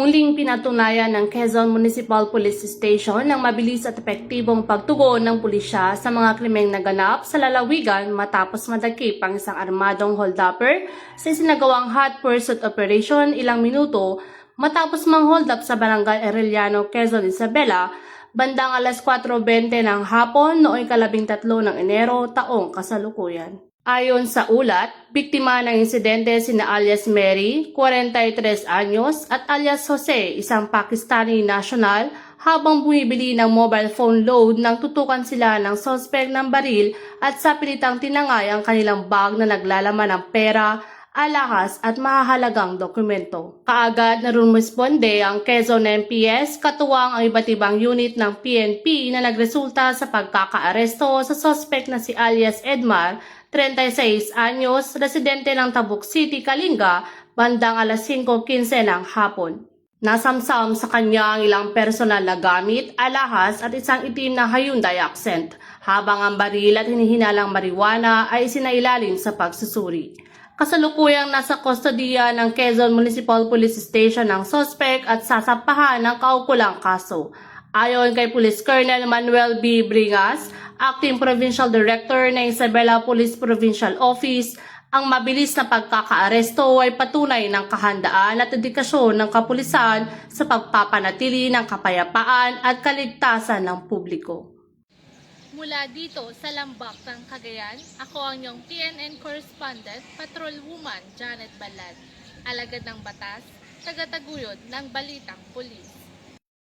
Muling pinatunayan ng Quezon Municipal Police Station ang mabilis at epektibong pagtugon ng pulisya sa mga krimeng naganap sa lalawigan matapos madakip ang isang armadong holdupper sa isinagawang hot pursuit operation ilang minuto matapos mang-hold up sa Barangay Arellano, Quezon, Isabela, bandang alas 4:20 ng hapon noong 13 ng Enero taong kasalukuyan. Ayon sa ulat, biktima ng insidente sina alias Mary, 43 anyos, at alias Jose, isang Pakistani national, habang bumibili ng mobile phone load nang tutukan sila ng suspect ng baril at sa pilitang tinangay ang kanilang bag na naglalaman ng pera, alahas at mahahalagang dokumento. Kaagad na rumisponde ang Quezon MPS katuwang ang iba't ibang unit ng PNP na nagresulta sa pagkakaaresto sa suspect na si alias Edmar, 36 anyos, residente ng Tabuk City, Kalinga, bandang alas 5:15 ng hapon. Nasamsam sa kanya ang ilang personal na gamit, alahas at isang itim na Hyundai Accent, habang ang baril at hinihinalang marijuana ay isinailalim sa pagsusuri. Kasalukuyang nasa kustodiya ng Quezon Municipal Police Station ang suspect at sasampahan ng kaukulang kaso. Ayon kay Police Colonel Manuel B. Bringas, Acting Provincial Director ng Isabela Police Provincial Office, ang mabilis na pagkakaaresto ay patunay ng kahandaan at dedikasyon ng kapulisan sa pagpapanatili ng kapayapaan at kaligtasan ng publiko. Mula dito sa Lambak ng Cagayan, ako ang iyong TNN correspondent, Patrolwoman Janet Balad, alagad ng batas, tagataguyod ng Balitang Pulis.